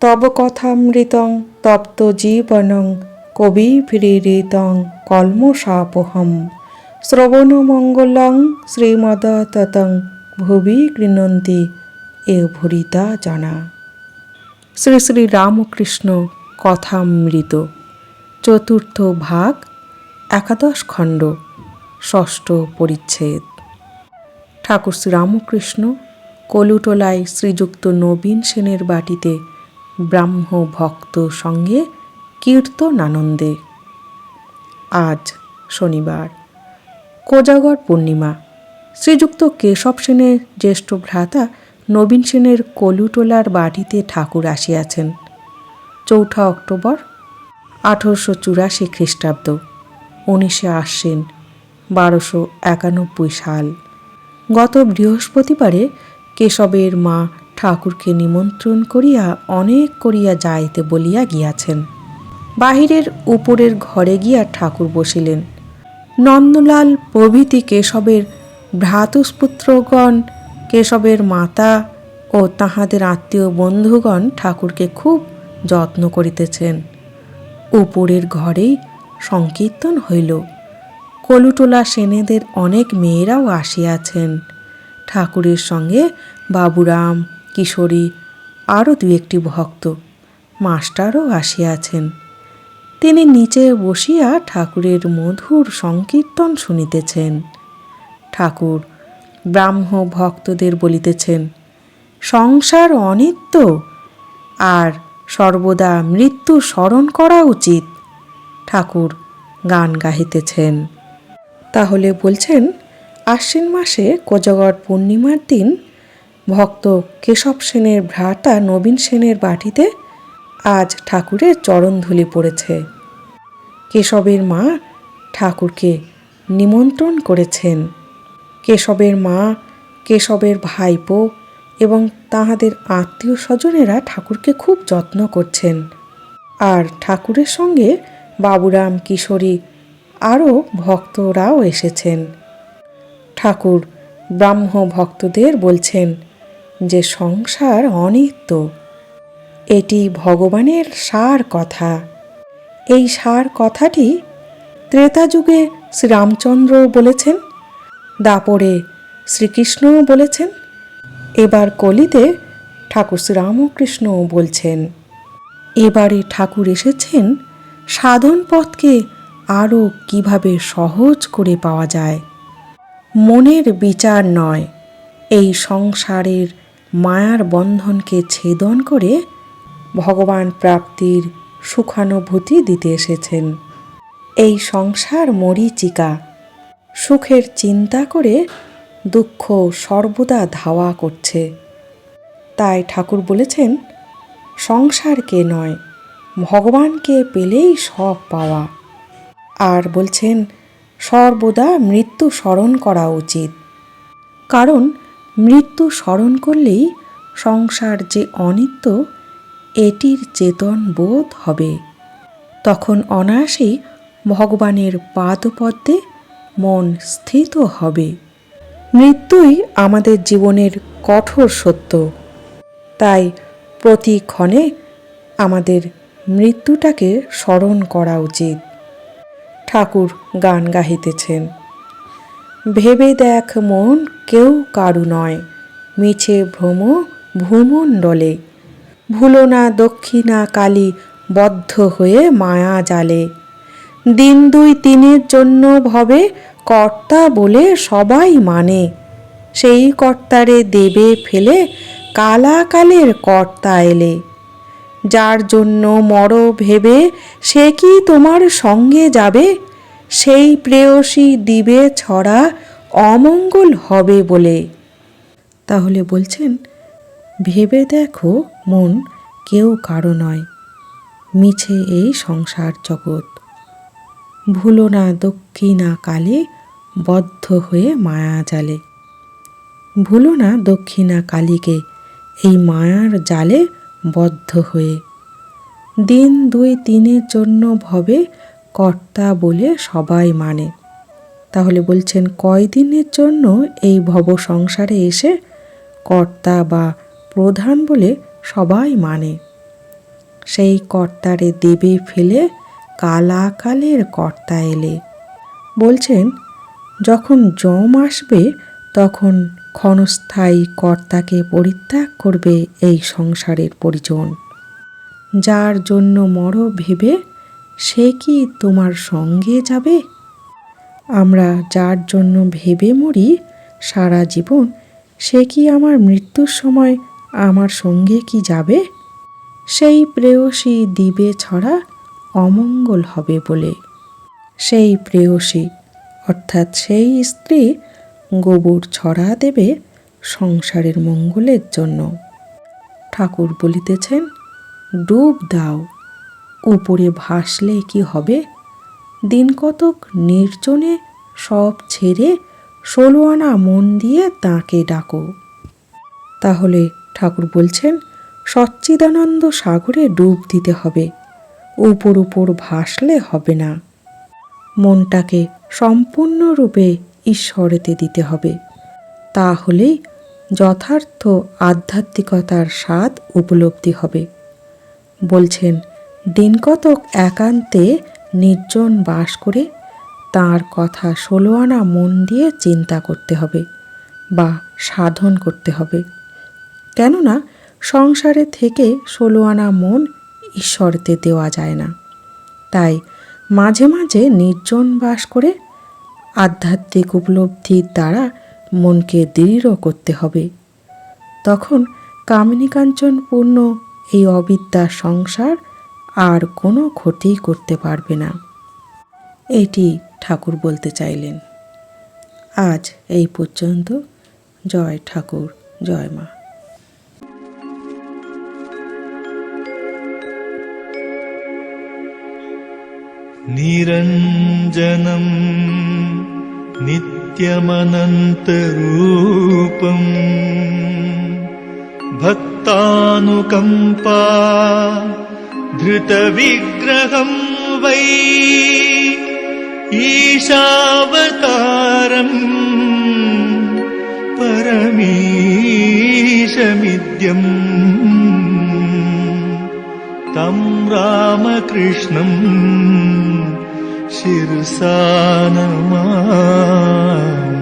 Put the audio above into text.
তব কথামৃতং তপ্ত জীবনং কবিভিরীতং কল্মষাপহম শ্রবণমঙ্গলং শ্রীমদততং ভুবি গৃহন্তি এ ভুরিতা জানা। শ্রী শ্রী রামকৃষ্ণ কথামৃত, চতুর্থ ভাগ, 11 খণ্ড, 6ষ্ঠ পরিচ্ছেদ। ঠাকুর শ্রীরামকৃষ্ণ কলুটোলায় শ্রীযুক্ত নবীন সেনের বাটিতে ব্রাহ্ম ভক্ত সঙ্গে কীর্তনানন্দে। আজ শনিবার, কোজাগর পূর্ণিমা। শ্রীযুক্ত কেশব সেনের জ্যেষ্ঠ ভ্রাতা নবীন সেনের কলুটোলার বাটিতে ঠাকুর আসিয়াছেন। 4 অক্টোবর 1884 খ্রিস্টাব্দ, 19 আশ্বিন 1291 সাল। গত বৃহস্পতিবারে কেশবের মা ঠাকুরকে নিমন্ত্রণ করিয়া অনেক করিয়া যাইতে বলিয়া গিয়াছেন। বাহিরের উপরের ঘরে গিয়া ঠাকুর বসিলেন। নন্দলাল প্রভৃতি কেশবের ভ্রাতুষ্পুত্রগণ, কেশবের মাতা ও তাহাদের আত্মীয় বন্ধুগণ ঠাকুরকে খুব যত্ন করিতেছেন। উপরের ঘরেই সংকীর্তন হইল। কলুটোলা সেনেদের অনেক মেয়েরাও আসিয়াছেন। ঠাকুরের সঙ্গে বাবুরাম, কিশোরী, আরও 2-1টি ভক্ত, মাস্টারও আসিয়াছেন। তিনি নিচে বসিয়া ঠাকুরের মধুর সংকীর্তন শুনিতেছেন। ঠাকুর ব্রাহ্ম ভক্তদের বলিতেছেন, সংসার অনিত্য, আর সর্বদা মৃত্যু স্মরণ করা উচিত। ঠাকুর গান গাহিতেছেন। তাহলে বলছেন, আশ্বিন মাসে কোজাগর পূর্ণিমার দিন ভক্ত কেশব সেনের ভ্রাতা নবীন সেনের বাটিতে আজ ঠাকুরের চরণধূলি পড়েছে। কেশবের মা ঠাকুরকে নিমন্ত্রণ করেছেন। কেশবের মা, কেশবের ভাইপো এবং তাহাদের আত্মীয় স্বজনেরা ঠাকুরকে খুব যত্ন করছেন। আর ঠাকুরের সঙ্গে বাবুরাম, কিশোরী, আরও ভক্তরাও এসেছেন। ঠাকুর ব্রাহ্ম ভক্তদের বলছেন যে সংসার অনিত্য, এটি ভগবানের সার কথা। এই সার কথাটি ত্রেতা যুগে শ্রীরামচন্দ্র বলেছেন, দাপরে শ্রীকৃষ্ণও বলেছেন, এবার কলিতে ঠাকুর শ্রীরামকৃষ্ণও বলছেন। এবারে ঠাকুর এসেছেন সাধন পথকে আরও কিভাবে সহজ করে পাওয়া যায়। মনের বিচার নয়, এই সংসারের মায়ার বন্ধনকে ছেদন করে ভগবান প্রাপ্তির সুখানুভূতি দিতে এসেছেন। এই সংসার মরীচিকা, সুখের চিন্তা করে দুঃখ সর্বদা ধাওয়া করছে। তাই ঠাকুর বলেছেন, সংসারকে নয়, ভগবানকে পেলেই সব পাওয়া। আর বলছেন সর্বদা মৃত্যু স্মরণ করা উচিত, কারণ মৃত্যু স্মরণ করলেই সংসার যে অনিত্য এটির চেতন বোধ হবে। তখন অনায়াসেই ভগবানের পাদপদ্মে মন স্থিত হবে। মৃত্যুই আমাদের জীবনের কঠোর সত্য। তাই প্রতিক্ষণে আমাদের মৃত্যুটাকে স্মরণ করা উচিত। ঠাকুর গান গাহিতেছেন, ভেবে দেখ মন কেউ কারু নয়, মিছে ভ্রম ভূমণ্ডলে, ভুলো না দক্ষিণা কালী বদ্ধ হয়ে মায়া জালে, দিন 2-3 জন্য ভবে কর্তা বলে সবাই মানে, সেই কর্তারে দেবে ফেলে কালাকালের কর্তা এলে, যার জন্য মর ভেবে সে কি তোমার সঙ্গে যাবে, সেই প্রেয়সী দিবে ছড়া অমঙ্গল হবে বলে। তাহলে বলছেন, ভেবে দেখো মন কেউ কারো নয়, মিছে এই সংসার জগৎ, ভুলো না দক্ষিণা কালে বদ্ধ হয়ে মায়া জালে। ভুলো না দক্ষিণা কালীকে এই মায়ার জালে বদ্ধ হয়ে, দিন 2-3 জন্য ভবে কর্তা বলে সবাই মানে। তাহলে বলছেন, কয়দিনের জন্য এই ভব সংসারে এসে কর্তা বা প্রধান বলে সবাই মানে। সেই কর্তারে দেবে ফেলে কালাকালের কর্তা এলে। বলছেন যখন যম আসবে তখন ক্ষণস্থায়ী কর্তাকে পরিত্যাগ করবে এই সংসারের পরিজন। যার জন্য মরো ভেবে সে কি তোমার সঙ্গে যাবে? আমরা যার জন্য ভেবে মরি সারা জীবন, সে কি আমার মৃত্যুর সময় আমার সঙ্গে কি যাবে? সেই প্রেয়সী দিবে ছড়া অমঙ্গল হবে বলে। সেই প্রেয়সী অর্থাৎ সেই স্ত্রী গোবর ছড়া দেবে সংসারের মঙ্গলের জন্য। ঠাকুর বলিতেছেন, ডুব দাও, উপরে ভাসলে কি হবে? দিন কতক নির্জনে সব ছেড়ে 16 আনা মন দিয়ে তাকে ডাকো। তাহলে ঠাকুর বলছেন সচ্চিদানন্দ সাগরে ডুব দিতে হবে, উপর উপর ভাসলে হবে না। মনটাকে সম্পূর্ণরূপে ঈশ্বরেতে দিতে হবে, তাহলেই যথার্থ আধ্যাত্মিকতার স্বাদ উপলব্ধি হবে। বলছেন দিন কতক একান্তে নির্জন বাস করে তাঁর কথা 16 আনা মন দিয়ে চিন্তা করতে হবে বা সাধন করতে হবে। কেননা সংসারে থেকে 16 আনা মন ঈশ্বরতে দেওয়া যায় না। তাই মাঝে মাঝে নির্জন বাস করে আধ্যাত্মিক উপলব্ধির দ্বারা মনকে দৃঢ় করতে হবে। তখন কামিনী কাঞ্চনপূর্ণ এই অবিদ্যার সংসার আর কোনো ক্ষতি করতে পারবে না। এটি ঠাকুর বলতে চাইলেন। আজ এই পর্যন্ত। জয় ঠাকুর, জয় মা। নিরঞ্জনম নিত্যমনন্তরূপম ভক্তানুকম্পা ধৃতবিগ্রহম বৈ ঈশাবতারম পরমীশমিদ্যম तं रामकृष्णं शिरसा नमामि।